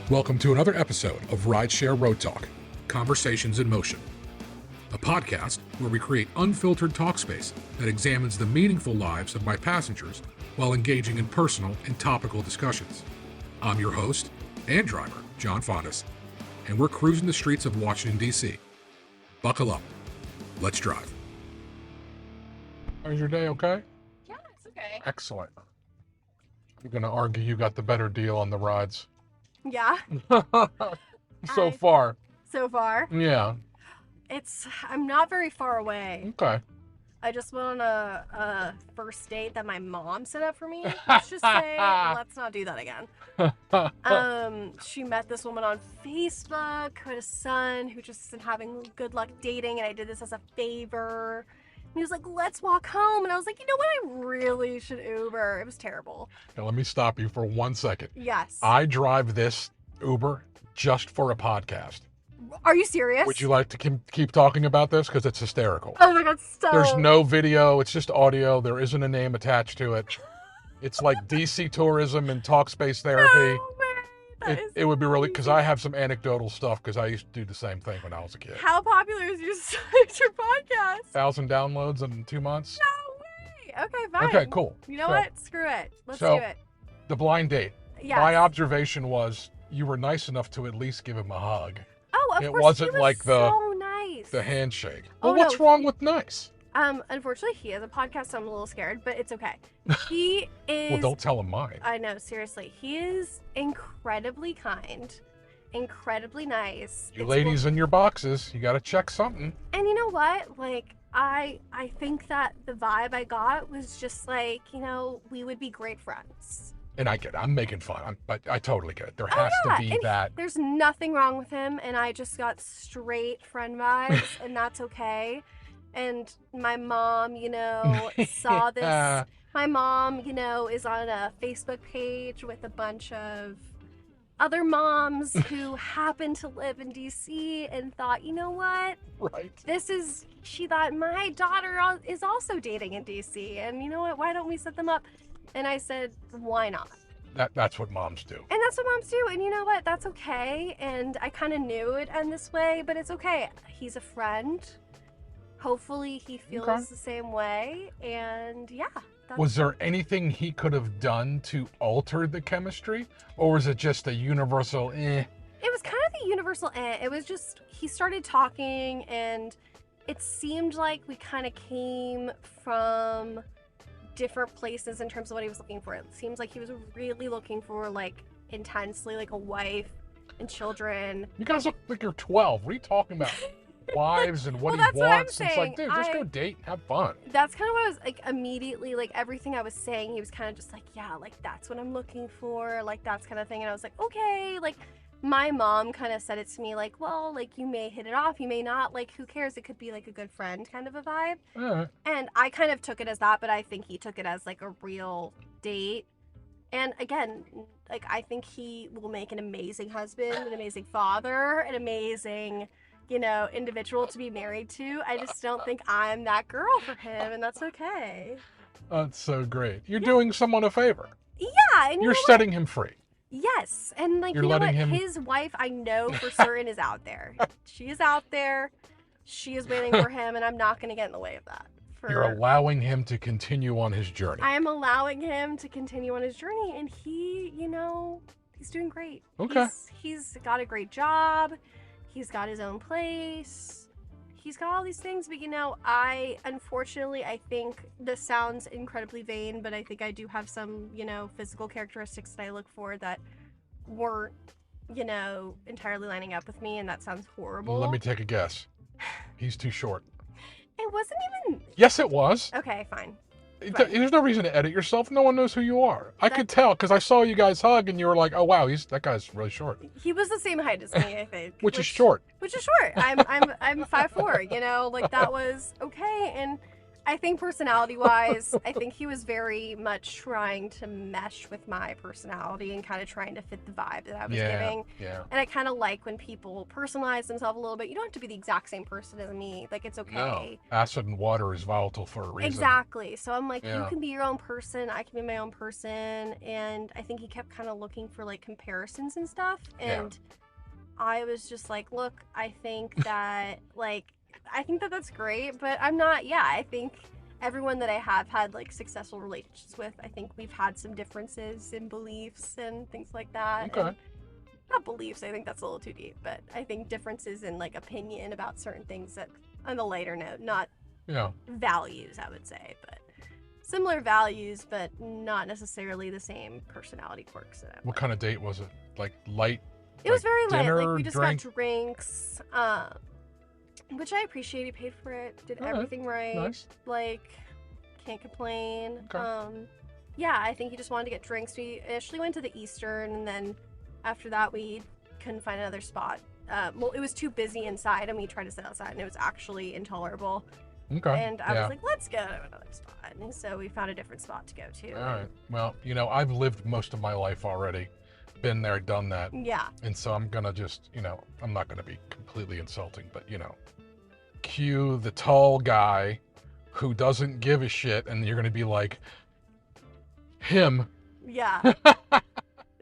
Welcome to another episode of RideShare RoadTalk, Conversations in Motion, a podcast where we create unfiltered talk space that examines the meaningful lives of my passengers while engaging in personal and topical discussions. I'm your host and driver, John Fondas, and we're cruising the streets of Washington, D.C. Buckle up. Let's drive. Is your day okay? Yeah, it's okay. Excellent. I'm going to argue you got the better deal on the rides. Yeah. So far. So far. Yeah. I'm not very far away. Okay. I just went on a first date that my mom set up for me. Let's just say, let's not do that again. She met this woman on Facebook who had a son who just isn't having good luck dating, and I did this as a favor. And he was like, let's walk home. And I was like, you know what? I really should Uber. It was terrible. Now, let me stop you for 1 second. Yes. I drive this Uber just for a podcast. Are you serious? Would you like to keep talking about this? Because it's hysterical. Oh my God, stop. There's no video. It's just audio. There isn't a name attached to it. It's like DC tourism and talk space therapy. Oh, man. It would be really, because I have some anecdotal stuff, because I used to do the same thing when I was a kid. How popular is your podcast? 1,000 downloads in 2 months. No way. Okay, fine. Okay, cool. You know So- what? Screw it. Let's so- do it. The blind date. Yes. My observation was you were nice enough to at least give him a hug. Oh, of it course. wasn't he was like the- so nice. The handshake. Oh, Well, what's no. wrong with nice? Unfortunately, he has a podcast, so I'm a little scared, but it's okay. He is. Well, don't tell him mine. I know, seriously. He is incredibly kind, incredibly nice. You ladies in your boxes, you got to check something. And you know what? Like, I think that the vibe I got was just like, we would be great friends. And I get it. I'm making fun. But I totally get it. There has to be and that. There's nothing wrong with him, and I just got straight friend vibes, and that's okay. And my mom, saw this. My mom, is on a Facebook page with a bunch of other moms who happen to live in DC and thought, you know what? Right. She thought my daughter is also dating in DC, and you know what? Why don't we set them up? And I said, why not? That's what moms do. And that's what moms do. And you know what? That's okay. And I kind of knew it end this way, but it's okay. He's a friend. Hopefully he feels the same way. And yeah. Was there anything he could have done to alter the chemistry? Or was it just a universal eh? It was kind of the universal eh. It was just, he started talking, and it seemed like we kind of came from different places in terms of what he was looking for. It seems like he was really looking for, like, intensely, like, a wife and children. You guys look like you're 12. What are you talking about? Wives and what he that's what I'm wants. It's like, dude, just go date and have fun. That's kind of what I was, like, immediately, like, everything I was saying, he was kind of just like, yeah, like, that's what I'm looking for, like, that's kind of thing. And I was like, okay, like, my mom kind of said it to me, like, well, like, you may hit it off, you may not, like, who cares? It could be, like, a good friend kind of a vibe. And I kind of took it as that, but I think he took it as, like, a real date. And again, like, I think he will make an amazing husband, an amazing father, an amazing, individual to be married to. I just don't think I'm that girl for him, and that's okay. That's so great. You're doing someone a favor. Yeah, and You're setting him free. Yes, and like, You're you know letting what? him- His wife, I know for certain, is out there. She is out there. She is waiting for him, and I'm not going to get in the way of that. You're allowing him to continue on his journey. I am allowing him to continue on his journey, and he, he's doing great. Okay. He's got a great job. He's got his own place. He's got all these things, but unfortunately, I think this sounds incredibly vain, but I think I do have some, physical characteristics that I look for that weren't, entirely lining up with me, and that sounds horrible. Let me take a guess. He's too short. It wasn't even... Yes, it was. Okay, fine. Right. There's no reason to edit yourself. No one knows who you are. I could tell because I saw you guys hug and you were like, oh, wow, that guy's really short. He was the same height as me, I think. Which is short. Which is short. I'm 5'4", like, that was okay. And I think personality-wise, I think he was very much trying to mesh with my personality and kind of trying to fit the vibe that I was giving. Yeah. And I kind of like when people personalize themselves a little bit. You don't have to be the exact same person as me. Like, it's okay. No. Acid and water is volatile for a reason. Exactly. So I'm like, you Yeah. can be your own person. I can be my own person. And I think he kept kind of looking for like comparisons and stuff. And I was just like, look, I think that that's great, but I'm not. Yeah, I think everyone that I have had like successful relationships with, I think we've had some differences in beliefs and things like that. Okay. And not beliefs, I think that's a little too deep, but I think differences in like opinion about certain things that on the lighter note, not values, I would say, but similar values, but not necessarily the same personality quirks that I have. What kind of date was it? Like light? It was very light. dinner, Like, we just drink? got drinks, which I appreciate. He paid for it, did everything right. Nice. Like, can't complain. Okay. Yeah, I think he just wanted to get drinks. We initially went to the Eastern, and then after that, we couldn't find another spot. Well, it was too busy inside, and we tried to sit outside, and it was actually intolerable. Okay. And I was like, let's go to another spot. And so we found a different spot to go to. All right. Well, I've lived most of my life already. Been there, done that. Yeah. And so I'm going to just, I'm not going to be completely insulting, but, cue the tall guy who doesn't give a shit, and you're going to be like, him. Yeah.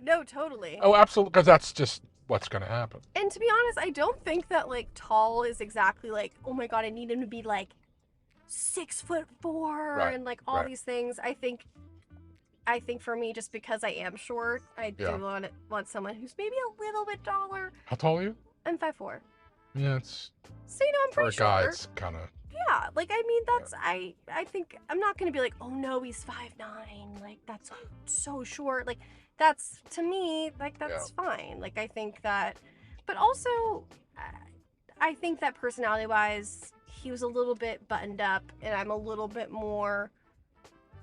No, totally. Oh, absolutely, because that's just what's going to happen. And to be honest, I don't think that, like, tall is exactly like, oh my god, I need him to be, like, 6'4", Right, and, like, all right. these things. I think for me, just because I am short, I do want someone who's maybe a little bit taller. How tall are you? I'm 5'4". Yeah, it's, So, I'm for a pretty guy, short. it's kind of, Yeah, like, I mean, that's, I think, I'm not gonna be like, oh no, he's 5'9", like, that's so short. Like, that's, to me, like, that's fine. Like, I think that, but also, I think that personality-wise, he was a little bit buttoned up, and I'm a little bit more,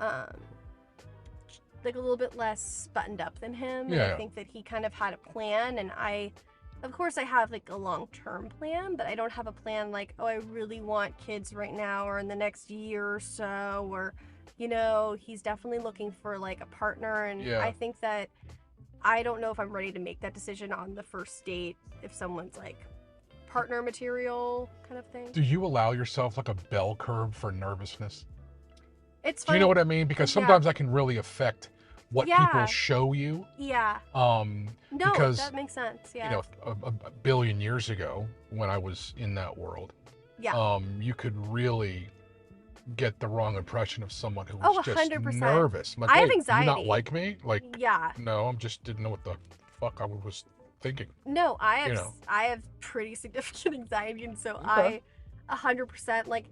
like, a little bit less buttoned up than him. And I think that he kind of had a plan, and of course, I have, like, a long-term plan, but I don't have a plan like, oh, I really want kids right now or in the next year or so, or, he's definitely looking for, like, a partner, and I think that I don't know if I'm ready to make that decision on the first date if someone's, like, partner material kind of thing. do you allow yourself, like, a bell curve for nervousness? It's Do funny. you know what I mean? Because sometimes that can really affect what people show you. Yeah. No, because, that makes sense. Yeah. A billion years ago, when I was in that world, you could really get the wrong impression of someone who was just 100%. nervous. Like, I have "Hey, anxiety. you not like me?" Like, yeah. no, I just didn't know what the fuck I was thinking. No, I have pretty significant anxiety, and so Okay. I 100%, like,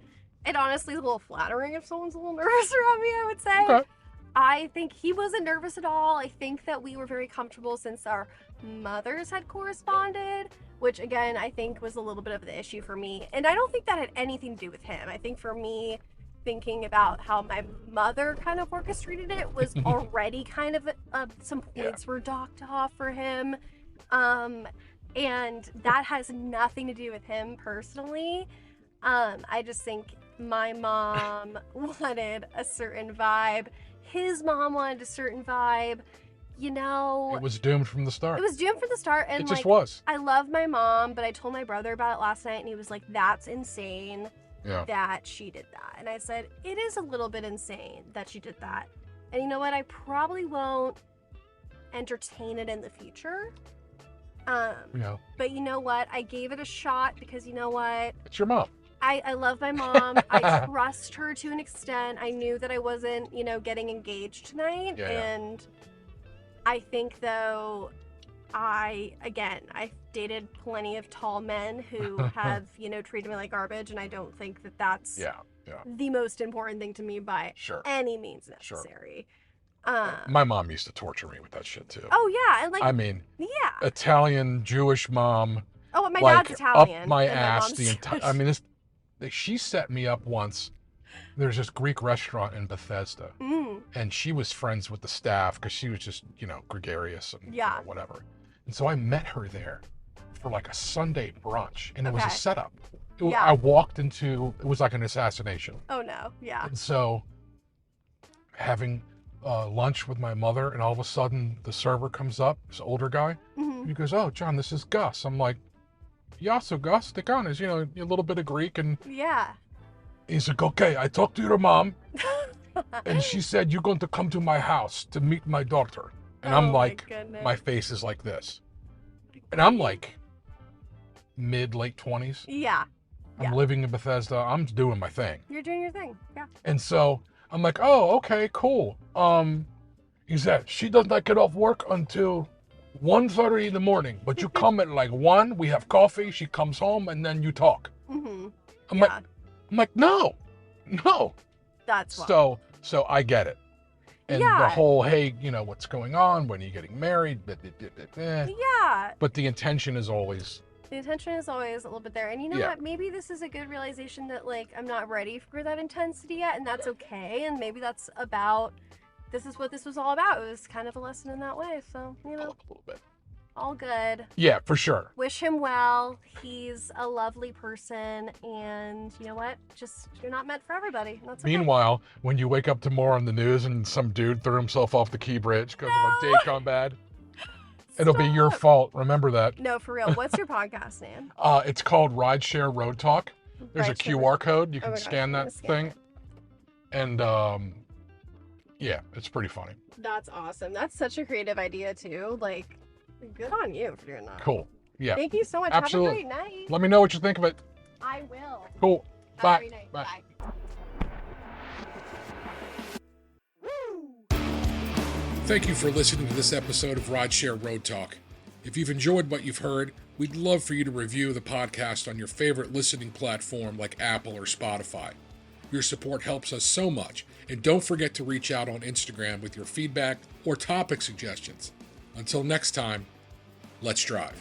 it honestly is a little flattering if someone's a little nervous around me, I would say. Okay. I think he wasn't nervous at all. I think that we were very comfortable since our mothers had corresponded, which, again, I think was a little bit of the issue for me. And I don't think that had anything to do with him. I think for me, thinking about how my mother kind of orchestrated it was already kind of some points were docked off for him. And that has nothing to do with him personally. I just think my mom wanted a certain vibe. His mom wanted a certain vibe. It was doomed from the start. It was doomed from the start. And it just was. I love my mom, but I told my brother about it last night, and he was like, that's insane that she did that. And I said, it is a little bit insane that she did that. And you know what? I probably won't entertain it in the future. But you know what? I gave it a shot because you know what? It's your mom. I love my mom. I trust her to an extent. I knew that I wasn't, getting engaged tonight. And I think, though, I've dated plenty of tall men who have, treated me like garbage. And I don't think that that's the most important thing to me by any means necessary. My mom used to torture me with that shit, too. Oh, yeah. And, like, I mean, Italian, Jewish mom. Oh, my dad's Italian. Up my ass the entire. I mean, she set me up once. There's this Greek restaurant in Bethesda, and she was friends with the staff because she was just, gregarious and whatever. And so I met her there for like a Sunday brunch, and it was a setup. Yeah. I walked into, it was like an assassination. Oh no. Yeah. And so having lunch with my mother, and all of a sudden the server comes up, this older guy. Hmm. He goes, "Oh, John, this is Gus." I'm like, "Yeah, so Gus, the gun is, a little bit of Greek." And Yeah. he's like, "Okay, I talked to your mom, and she said you're going to come to my house to meet my daughter." And I'm Oh, like, my goodness. my face is like this. And I'm like late 20s. Yeah. I'm Yeah. living in Bethesda. I'm doing my thing. You're doing your thing. Yeah. And so I'm like, "Oh, okay, cool." He said, "She does not get off work until 1:30 in the morning, but you come at like 1, we have coffee, she comes home, and then you talk." Hmm. I'm Yeah. like, no. That's why. So I get it. And the Yeah. whole, hey, what's going on? When are you getting married? Yeah. But the intention is always, The intention is always a little bit there. And you know Yeah. what? Maybe this is a good realization that, like, I'm not ready for that intensity yet, and that's okay. And maybe this is what this was all about. It was kind of a lesson in that way. So, a little bit. all good. Yeah, for sure. Wish him well. He's a lovely person. And you know what? You're not meant for everybody. And that's okay. Meanwhile, when you wake up tomorrow on the news and some dude threw himself off the Key Bridge because of a date gone bad, it'll be your Stop. fault. Remember that. No, for real. What's your podcast name? It's called RideShare RoadTalk. There's a RideShare. QR code. You Oh can my gosh, scan I'm gonna that scan thing. it. And yeah, it's pretty funny. That's awesome. That's such a creative idea, too. Like, good on you for doing that. Cool. Yeah. Thank you so much. Absolutely. Have a great night. Let me know what you think of it. I will. Cool. Have Bye. a great night. Bye. Thank you for listening to this episode of RideShare RoadTalk. If you've enjoyed what you've heard, we'd love for you to review the podcast on your favorite listening platform like Apple or Spotify. Your support helps us so much, and don't forget to reach out on Instagram with your feedback or topic suggestions. Until next time, let's drive.